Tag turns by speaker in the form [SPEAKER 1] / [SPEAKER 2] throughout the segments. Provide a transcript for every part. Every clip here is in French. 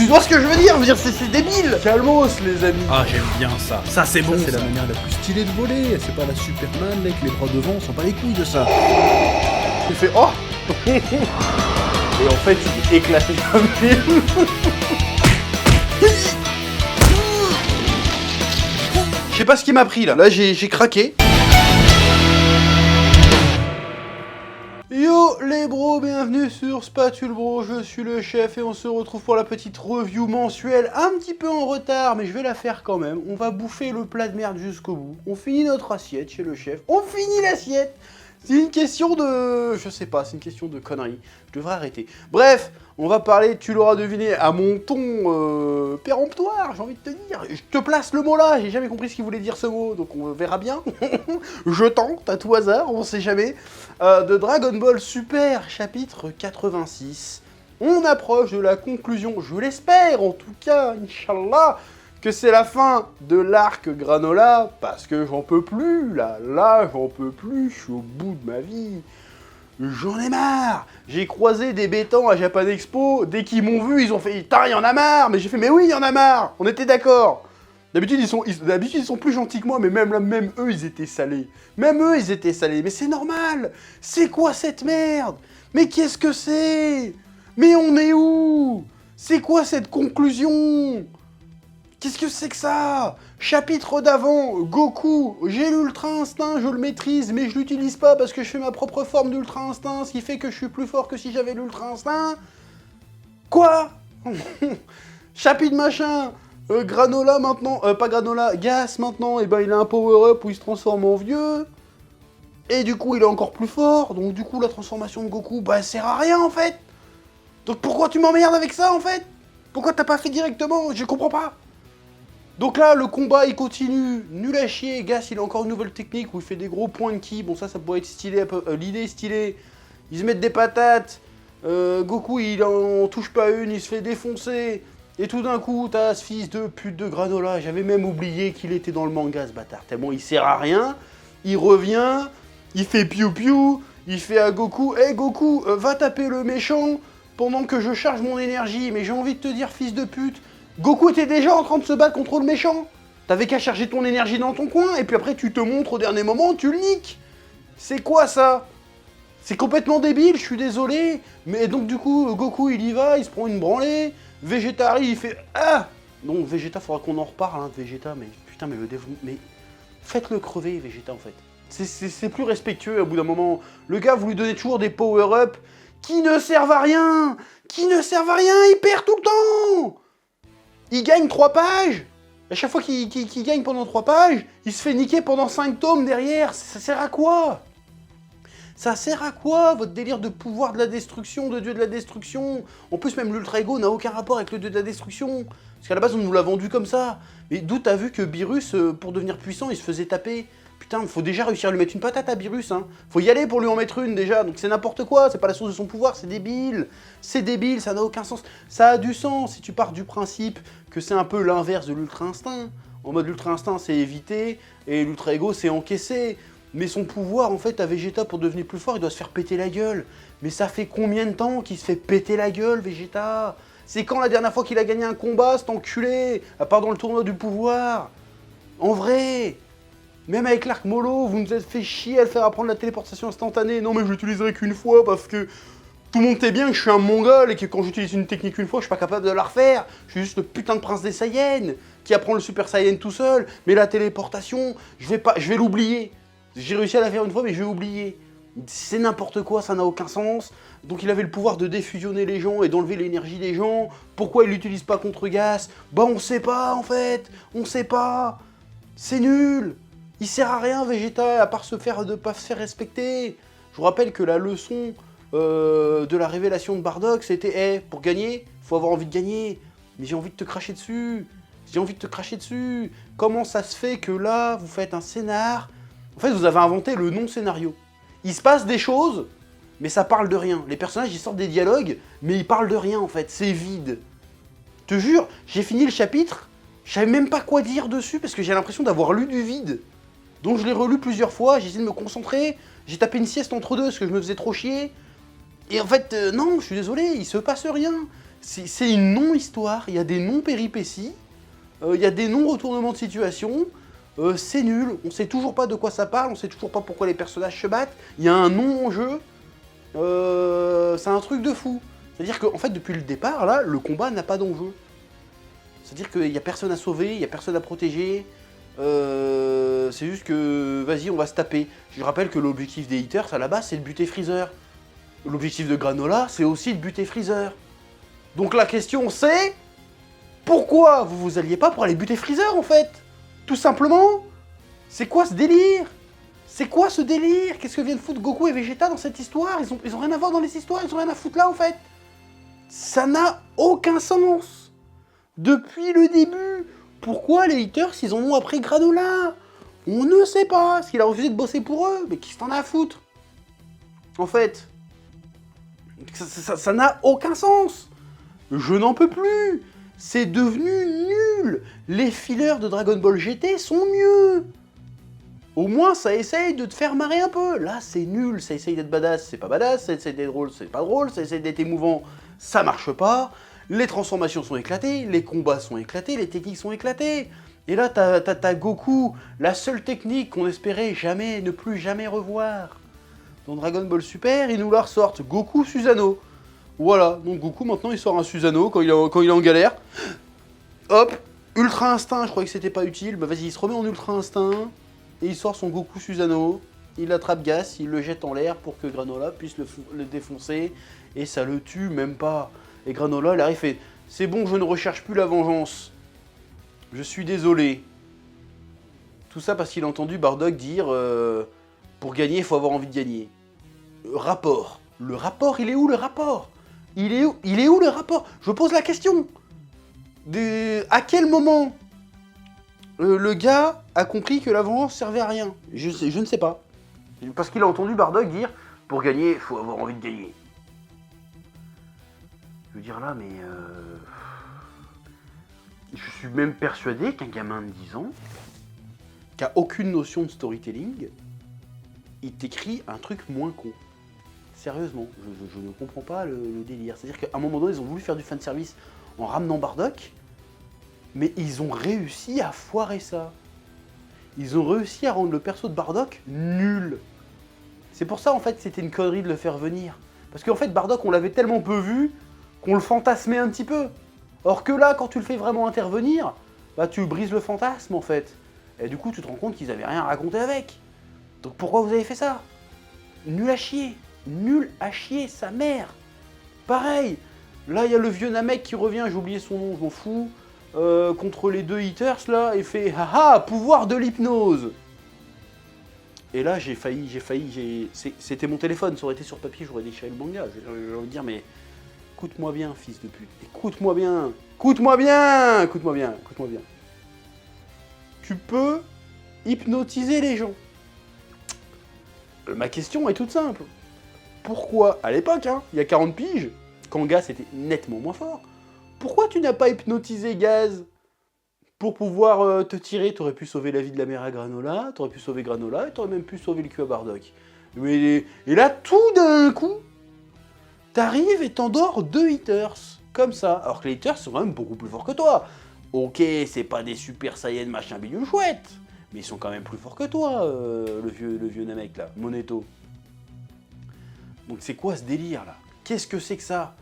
[SPEAKER 1] Tu vois ce que je veux dire? Je veux dire, c'est débile. Calmos, les amis.
[SPEAKER 2] Ah, j'aime bien ça. Ça, c'est bon,
[SPEAKER 3] C'est
[SPEAKER 2] ça.
[SPEAKER 3] la manière la plus stylée de voler. C'est pas la Superman avec les bras devant, on s'en bat les couilles de ça.
[SPEAKER 1] Il fait oh. Et en fait, il est éclaté comme film. Je sais pas ce qui m'a pris là. Là, j'ai craqué. Yo les bros, bienvenue sur Spatule Bro, je suis le chef et on se retrouve pour la petite review mensuelle, un petit peu en retard mais je vais la faire quand même. On va bouffer le plat de merde jusqu'au bout, on finit notre assiette chez le chef, on finit l'assiette. C'est une question de... je sais pas, c'est une question de conneries, je devrais arrêter. Bref, on va parler, tu l'auras deviné, à mon ton péremptoire, j'ai envie de te dire. Je te place le mot là, j'ai jamais compris ce qu'il voulait dire ce mot, donc on verra bien. Je tente, à tout hasard, on sait jamais. De Dragon Ball Super, chapitre 86. On approche de la conclusion, je l'espère en tout cas, Inch'Allah, que c'est la fin de l'arc Granola, parce que j'en peux plus, là j'en peux plus, je suis au bout de ma vie. J'en ai marre. J'ai croisé des bétants à Japan Expo, dès qu'ils m'ont vu, ils ont fait « Putain, il y en a marre !» Mais j'ai fait « Mais oui, il y en a marre !» On était d'accord. D'habitude, ils sont plus gentils que moi, mais même eux, ils étaient salés. Même eux, ils étaient salés. Mais c'est normal. C'est quoi cette merde? Mais qu'est-ce que c'est? Mais on est où? C'est quoi cette conclusion? Qu'est-ce que c'est que ça? Chapitre d'avant, Goku, j'ai l'Ultra Instinct, je le maîtrise, mais je l'utilise pas parce que je fais ma propre forme d'Ultra Instinct, ce qui fait que je suis plus fort que si j'avais l'Ultra Instinct. Quoi? Chapitre machin, Granola maintenant, pas Granola, Gas maintenant, et ben il a un power-up où il se transforme en vieux. Et du coup il est encore plus fort, donc du coup la transformation de Goku, bah elle sert à rien en fait. Donc pourquoi tu m'emmerdes avec ça en fait? Pourquoi t'as pas fait directement? Je comprends pas. Donc là, le combat, il continue, nul à chier. Gas, il a encore une nouvelle technique où il fait des gros points de ki. Bon, ça pourrait être stylé. L'idée est stylée. Ils se mettent des patates. Goku, il en touche pas une, il se fait défoncer. Et tout d'un coup, t'as ce fils de pute de Granola. J'avais même oublié qu'il était dans le manga, ce bâtard. Tellement il sert à rien. Il revient, il fait piou-piou. Il fait à Goku, hey Goku, va taper le méchant pendant que je charge mon énergie. Mais j'ai envie de te dire, fils de pute, Goku était déjà en train de se battre contre le méchant. T'avais qu'à charger ton énergie dans ton coin, et puis après tu te montres au dernier moment, tu le niques. C'est quoi ça? C'est complètement débile, je suis désolé. Mais donc du coup, Goku il y va, il se prend une branlée. Vegeta arrive, il fait ah. Donc Vegeta, faudra qu'on en reparle, hein, Vegeta, mais putain, mais le développement... Mais faites-le crever, Vegeta, en fait. C'est plus respectueux, au bout d'un moment. Le gars, vous lui donnez toujours des power-up qui ne servent à rien. Qui ne servent à rien, il perd tout le temps. Il gagne 3 pages. À chaque fois qu'il gagne pendant 3 pages, il se fait niquer pendant 5 tomes derrière. Ça sert à quoi? Ça sert à quoi, votre délire de pouvoir de la destruction, de dieu de la destruction? En plus, même l'Ultra Ego n'a aucun rapport avec le dieu de la destruction. Parce qu'à la base, on nous l'a vendu comme ça. Mais d'où t'as vu que Beerus, pour devenir puissant, il se faisait taper? Putain, faut déjà réussir à lui mettre une patate à Beerus, hein. Faut y aller pour lui en mettre une, déjà. Donc c'est n'importe quoi, c'est pas la source de son pouvoir, c'est débile. C'est débile, ça n'a aucun sens. Ça a du sens si tu pars du principe que c'est un peu l'inverse de l'Ultra Instinct. En mode l'Ultra Instinct, c'est éviter, et l'Ultra Ego, c'est encaisser. Mais son pouvoir, en fait, à Vegeta, pour devenir plus fort, il doit se faire péter la gueule. Mais ça fait combien de temps qu'il se fait péter la gueule, Vegeta? C'est quand la dernière fois qu'il a gagné un combat, cet enculé? À part dans le tournoi du pouvoir. En vrai. Même avec l'arc mollo, vous nous avez fait chier à le faire apprendre la téléportation instantanée. Non mais je l'utiliserai qu'une fois parce que tout le monde sait bien que je suis un mongol et que quand j'utilise une technique une fois, je suis pas capable de la refaire. Je suis juste le putain de prince des Saiyans qui apprend le Super Saiyan tout seul. Mais la téléportation, je vais l'oublier. J'ai réussi à la faire une fois mais je vais oublier. C'est n'importe quoi, ça n'a aucun sens. Donc il avait le pouvoir de défusionner les gens et d'enlever l'énergie des gens. Pourquoi il l'utilise pas contre Gas? Bah on sait pas en fait. On sait pas. C'est nul. Il sert à rien, Vegeta, à part de pas se faire respecter. Je vous rappelle que la leçon de la révélation de Bardock, c'était hey, pour gagner, faut avoir envie de gagner. Mais j'ai envie de te cracher dessus. J'ai envie de te cracher dessus. Comment ça se fait que là, vous faites un scénar? En fait, vous avez inventé le non-scénario. Il se passe des choses, mais ça parle de rien. Les personnages, ils sortent des dialogues, mais ils parlent de rien, en fait. C'est vide. Je te jure, j'ai fini le chapitre, je savais même pas quoi dire dessus, parce que j'ai l'impression d'avoir lu du vide. Donc je l'ai relu plusieurs fois, j'ai essayé de me concentrer, j'ai tapé une sieste entre deux parce que je me faisais trop chier. Et en fait, non, je suis désolé, il se passe rien. C'est une non-histoire, il y a des non-péripéties, il y a des non-retournements de situation, c'est nul, on sait toujours pas de quoi ça parle, on sait toujours pas pourquoi les personnages se battent, il y a un non-enjeu, c'est un truc de fou. C'est-à-dire qu'en fait, depuis le départ, là, le combat n'a pas d'enjeu. C'est-à-dire qu'il n'y a personne à sauver, il n'y a personne à protéger, c'est juste que, vas-y, on va se taper. Je rappelle que l'objectif des Hitters, à la base, c'est de buter Freezer. L'objectif de Granola, c'est aussi de buter Freezer. Donc la question c'est... Pourquoi vous vous alliez pas pour aller buter Freezer, en fait? Tout simplement. C'est quoi ce délire? C'est quoi ce délire? Qu'est-ce que viennent foutre Goku et Vegeta dans cette histoire? Ils ont rien à voir dans les histoires, ils ont rien à foutre là, en fait. Ça n'a aucun sens. Depuis le début. Pourquoi les Hitters, ils en ont après Granola? On ne sait pas. Parce qu'il a refusé de bosser pour eux. Mais qui s'en a à foutre? En fait... Ça n'a aucun sens. Je n'en peux plus. C'est devenu nul. Les fillers de Dragon Ball GT sont mieux. Au moins, ça essaye de te faire marrer un peu. Là, c'est nul. Ça essaye d'être badass, c'est pas badass. Ça essaye d'être drôle, c'est pas drôle. Ça essaye d'être émouvant, ça marche pas. Les transformations sont éclatées, les combats sont éclatés, les techniques sont éclatées. Et là, t'as Goku, la seule technique qu'on espérait jamais, ne plus jamais revoir. Dans Dragon Ball Super, ils nous la ressortent. Goku Susanoo. Voilà, donc Goku maintenant il sort un Susanoo quand il est en galère. Hop, Ultra Instinct, je croyais que c'était pas utile. Bah vas-y, il se remet en Ultra Instinct. Et il sort son Goku Susanoo. Il attrape Gas, il le jette en l'air pour que Granola puisse le défoncer. Et ça le tue même pas. Et Granola, il arrive et fait « C'est bon, je ne recherche plus la vengeance. Je suis désolé. » Tout ça parce qu'il a entendu Bardock dire pour gagner, il faut avoir envie de gagner. Rapport. Le rapport, il est où le rapport? Il est où le rapport? Je pose la question. À quel moment le gars a compris que la vengeance servait à rien? Je ne sais pas. Parce qu'il a entendu Bardock dire pour gagner, il faut avoir envie de gagner. Je veux dire là, mais je suis même persuadé qu'un gamin de 10 ans, qui a aucune notion de storytelling, il t'écrit un truc moins con. Sérieusement, je ne comprends pas le délire. C'est-à-dire qu'à un moment donné, ils ont voulu faire du fanservice en ramenant Bardock, mais ils ont réussi à foirer ça. Ils ont réussi à rendre le perso de Bardock nul. C'est pour ça, en fait, que c'était une connerie de le faire venir. Parce qu'en fait, Bardock, on l'avait tellement peu vu qu'on le fantasmait un petit peu. Or que là, quand tu le fais vraiment intervenir, bah tu brises le fantasme, en fait. Et du coup, tu te rends compte qu'ils avaient rien à raconter avec. Donc pourquoi vous avez fait ça? Nul à chier. Nul à chier, sa mère. Pareil, là il y a le vieux Namek qui revient, j'ai oublié son nom, je m'en fous, contre les deux Hitters là, et fait haha, pouvoir de l'hypnose. Et là j'ai failli, c'était mon téléphone, ça aurait été sur papier, j'aurais déchiré le manga. J'ai envie de dire, mais écoute-moi bien, fils de pute, écoute-moi bien. Tu peux hypnotiser les gens. Ma question est toute simple. Pourquoi, à l'époque, il y a 40 piges, quand Gas était nettement moins fort, pourquoi tu n'as pas hypnotisé Gaz pour pouvoir te tirer? T'aurais pu sauver la vie de la mère à Granola, t'aurais pu sauver Granola, et t'aurais même pu sauver le cul à Bardock. Et là, tout d'un coup, t'arrives et t'endors deux Hitters, comme ça. Alors que les Hitters sont quand même beaucoup plus forts que toi. Ok, c'est pas des Super Saiyan machin bidule chouette, mais ils sont quand même plus forts que toi, le vieux Namek là, Moneto. Donc c'est quoi ce délire là? Qu'est-ce que c'est que ça?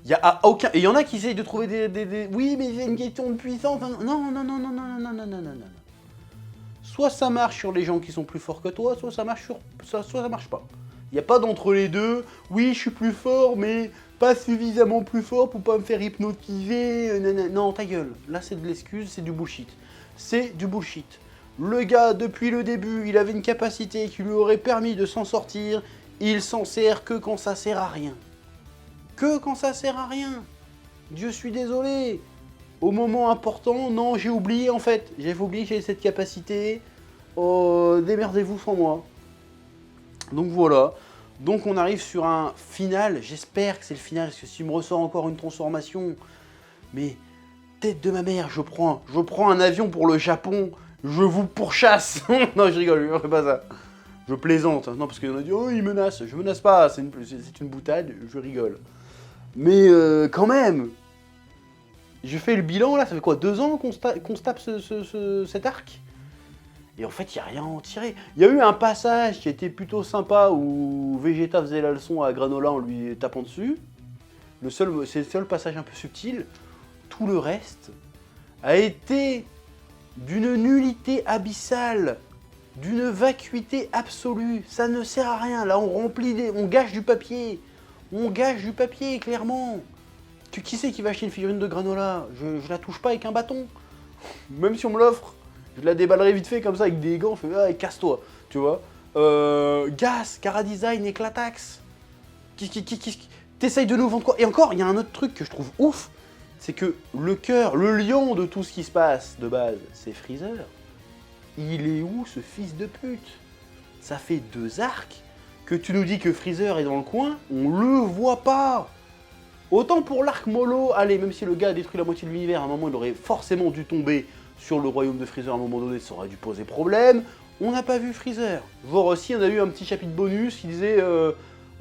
[SPEAKER 1] Il y a aucun... Et il y en a qui essayent de trouver des... Oui, mais c'est une question de puissance. Non. Soit ça marche sur les gens qui sont plus forts que toi, soit ça marche soit ça marche pas. Il n'y a pas d'entre les deux. Oui, je suis plus fort, mais pas suffisamment plus fort pour pas me faire hypnotiser. Non, ta gueule. Là, c'est de l'excuse, c'est du bullshit. C'est du bullshit. Le gars, depuis le début, il avait une capacité qui lui aurait permis de s'en sortir. Il s'en sert que quand ça sert à rien. Que quand ça sert à rien. Dieu suis désolé. Au moment important, non, j'ai oublié en fait. J'avais oublié que j'avais cette capacité. Oh, démerdez-vous sans moi. Donc voilà. Donc on arrive sur un final. J'espère que c'est le final, parce que s'il me ressort encore une transformation... Mais, tête de ma mère, je prends un avion pour le Japon. Je vous pourchasse. Non, je rigole, je fais pas ça. Je plaisante, non, parce qu'il y en a dit, oh, il menace. Je menace pas, c'est une boutade, je rigole. Mais quand même, Je fais le bilan là, ça fait quoi, 2 ans qu'on se tape cet arc? Et en fait, il n'y a rien à en tirer. Il y a eu un passage qui était plutôt sympa où Vegeta faisait la leçon à Granola en lui tapant dessus. C'est le seul passage un peu subtil. Tout le reste a été d'une nullité abyssale, d'une vacuité absolue. Ça ne sert à rien. Là, on gâche du papier. On gâche du papier, clairement. Qui c'est qui va acheter une figurine de Granola? Je la touche pas avec un bâton. Même si on me l'offre. Je la déballerai vite fait comme ça avec des gants, je fais casse-toi, tu vois. Gas, Cara Design, Éclatax. T'essayes de nous vendre quoi? Et encore, il y a un autre truc que je trouve ouf, c'est que le cœur, le lion de tout ce qui se passe de base, c'est Freezer. Il est où ce fils de pute? Ça fait 2 arcs que tu nous dis que Freezer est dans le coin, on le voit pas. Autant pour l'arc mollo, allez, même si le gars a détruit la moitié de l'univers, à un moment il aurait forcément dû tomber sur le royaume de Freezer à un moment donné, ça aurait dû poser problème. On n'a pas vu Freezer. Voir aussi, on a eu un petit chapitre bonus qui disait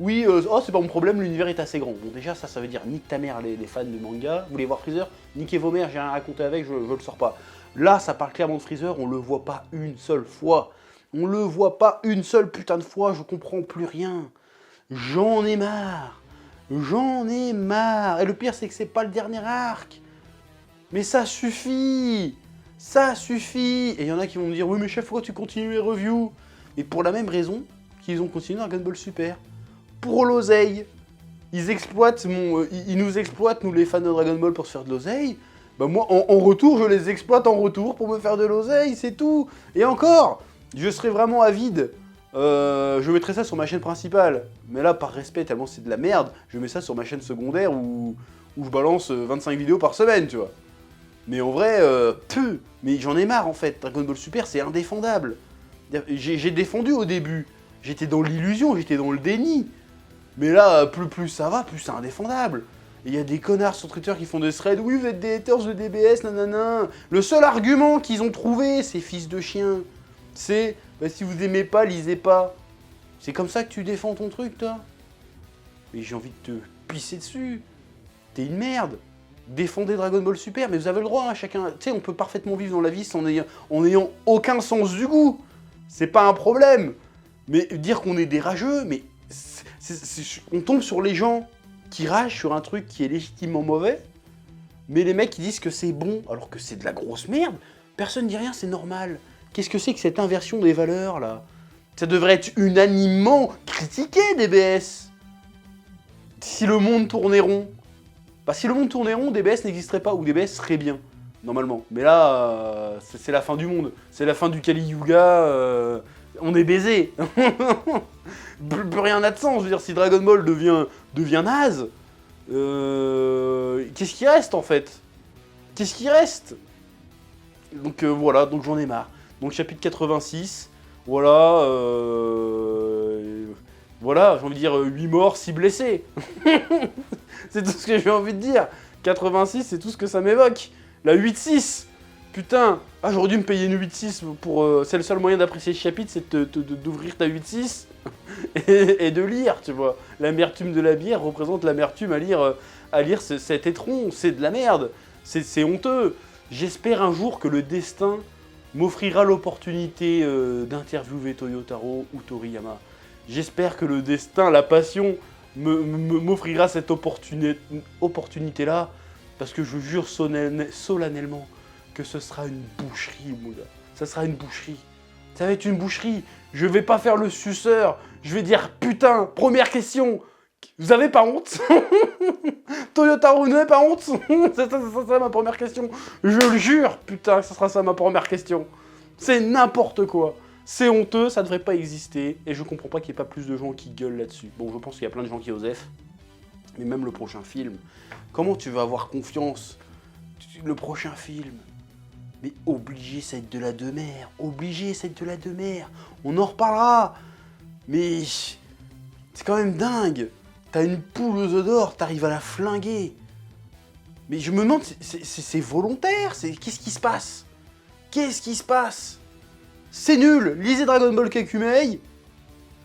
[SPEAKER 1] oui, oh c'est pas mon problème, l'univers est assez grand. Bon déjà ça veut dire nique ta mère les fans de manga. Vous voulez voir Freezer? Niquez vos mères, j'ai rien à raconter avec, je le sors pas. Là ça parle clairement de Freezer, on le voit pas une seule fois. On le voit pas une seule putain de fois, je comprends plus rien. J'en ai marre. J'en ai marre. Et le pire c'est que c'est pas le dernier arc. Mais ça suffit. Ça suffit. Et il y en a qui vont me dire, oui mais chef, pourquoi tu continues les reviews? Et pour la même raison qu'ils ont continué Dragon Ball Super. Pour l'oseille. Ils nous exploitent, nous les fans de Dragon Ball, pour se faire de l'oseille. Bah moi, en retour, je les exploite en retour pour me faire de l'oseille, c'est tout. Et encore, je serais vraiment avide. Je mettrais ça sur ma chaîne principale. Mais là, par respect, tellement c'est de la merde, je mets ça sur ma chaîne secondaire où je balance 25 vidéos par semaine, tu vois. Mais en vrai, mais j'en ai marre en fait. Dragon Ball Super, c'est indéfendable. J'ai défendu au début. J'étais dans l'illusion, j'étais dans le déni. Mais là, plus ça va, plus c'est indéfendable. Et il y a des connards sur Twitter qui font des threads. Oui, vous êtes des haters de DBS, nanana. Le seul argument qu'ils ont trouvé, ces fils de chiens, c'est bah, si vous aimez pas, lisez pas. C'est comme ça que tu défends ton truc, toi? Mais j'ai envie de te pisser dessus. T'es une merde. Défendez Dragon Ball Super, mais vous avez le droit, hein, chacun. Tu sais, on peut parfaitement vivre dans la vie en ayant aucun sens du goût. C'est pas un problème. Mais dire qu'on est des rageux, mais on tombe sur les gens qui ragent sur un truc qui est légitimement mauvais, mais les mecs qui disent que c'est bon alors que c'est de la grosse merde, personne dit rien, c'est normal. Qu'est-ce que c'est que cette inversion des valeurs là? Ça devrait être unanimement critiqué, DBS. Si le monde tournait rond. Bah si le monde tournait rond, DBS n'existerait pas, ou DBS serait bien, normalement. Mais là, c'est la fin du monde. C'est la fin du Kali Yuga, on est baisé. plus rien n'a de sens, je veux dire, si Dragon Ball devient naze, qu'est-ce qui reste en fait? Qu'est-ce qui reste? Donc voilà, donc j'en ai marre. Donc chapitre 86, voilà, voilà, j'ai envie de dire 8 morts, 6 blessés. C'est tout ce que j'ai envie de dire. 86, c'est tout ce que ça m'évoque. La 8-6, putain, j'aurais dû me payer une 8-6 pour... c'est le seul moyen d'apprécier ce chapitre, c'est d'ouvrir ta 8-6 et de lire, tu vois. L'amertume de la bière représente l'amertume à lire cet étron, c'est de la merde. C'est honteux. J'espère un jour que le destin m'offrira l'opportunité d'interviewer Toyotaro ou Toriyama. J'espère que le destin, la passion, m'offrira cette opportunité-là, parce que je jure solennellement que ce sera une boucherie, mon gars. Ça sera une boucherie. Ça va être une boucherie. Je vais pas faire le suceur. Je vais dire, putain, première question. Vous avez pas honte? Toyotaro, vous n'avez pas honte? Ça sera ma première question. Je le jure, putain, que ça sera ça ma première question. C'est n'importe quoi. C'est honteux, ça devrait pas exister. Et je comprends pas qu'il n'y ait pas plus de gens qui gueulent là-dessus. Bon, je pense qu'il y a plein de gens qui osef. Mais même le prochain film, comment tu vas avoir confiance? Le prochain film, mais obligé ça va être de la demeure. Obligé ça va être de la demeure. On en reparlera. Mais c'est quand même dingue. T'as une poule aux œufs d'or, t'arrives à la flinguer. Mais je me demande, c'est volontaire? Qu'est-ce qui se passe? Qu'est-ce qui se passe? C'est nul. Lisez Dragon Ball Kakumei.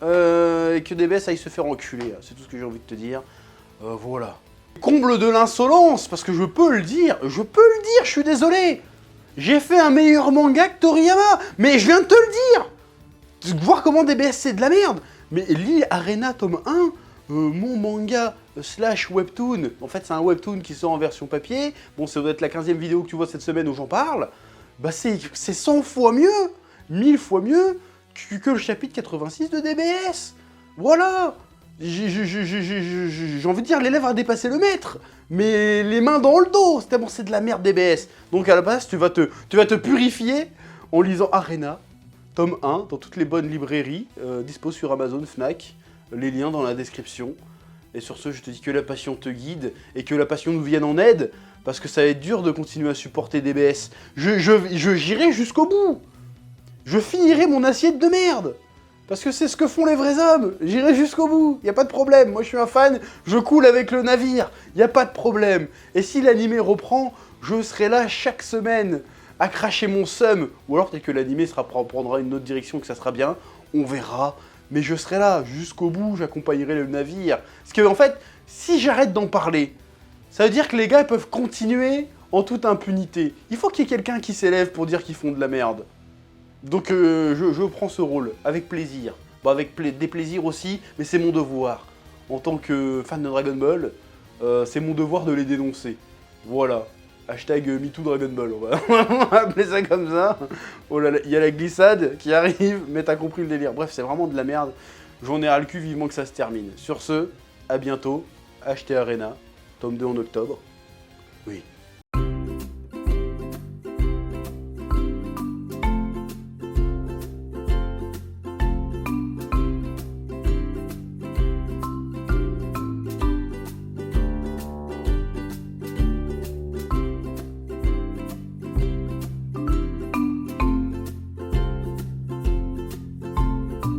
[SPEAKER 1] Et que DBS aille se faire enculer. C'est tout ce que j'ai envie de te dire. Voilà. Comble de l'insolence, parce que je peux le dire, je suis désolé. J'ai fait un meilleur manga que Toriyama, mais je viens de te le dire. Voir comment DBS c'est de la merde. Mais lis Arena tome 1, mon manga / webtoon, en fait c'est un webtoon qui sort en version papier, bon ça doit être la 15e vidéo que tu vois cette semaine où j'en parle, bah c'est 100 fois mieux, 1000 fois mieux que le chapitre 86 de DBS. Voilà. J'ai envie de dire, l'élève a dépassé le maître, mais les mains dans le dos, c'est tellement c'est de la merde DBS. Donc à la base, tu vas te purifier en lisant Arena, tome 1, dans toutes les bonnes librairies, dispo sur Amazon, Fnac, les liens dans la description. Et sur ce, je te dis que la passion te guide, et que la passion nous vienne en aide, parce que ça va être dur de continuer à supporter DBS. J'irai jusqu'au bout. Je finirai mon assiette de merde. Parce que c'est ce que font les vrais hommes. J'irai jusqu'au bout. Y a pas de problème. Moi, je suis un fan. Je coule avec le navire. Y a pas de problème. Et si l'animé reprend, je serai là chaque semaine à cracher mon seum. Ou alors peut-être que l'animé prendra une autre direction, que ça sera bien. On verra. Mais je serai là jusqu'au bout. J'accompagnerai le navire. Parce que en fait, si j'arrête d'en parler, ça veut dire que les gars peuvent continuer en toute impunité. Il faut qu'il y ait quelqu'un qui s'élève pour dire qu'ils font de la merde. Donc je prends ce rôle, avec plaisir. Bon, avec des plaisirs aussi, mais c'est mon devoir. En tant que fan de Dragon Ball, c'est mon devoir de les dénoncer. Voilà. Hashtag MeTooDragonBall, on va appeler ça comme ça. Oh là là, il y a la glissade qui arrive, mais t'as compris le délire. Bref, c'est vraiment de la merde. J'en ai ras le cul, vivement que ça se termine. Sur ce, à bientôt. Achetez Arena, tome 2 en octobre. Oui.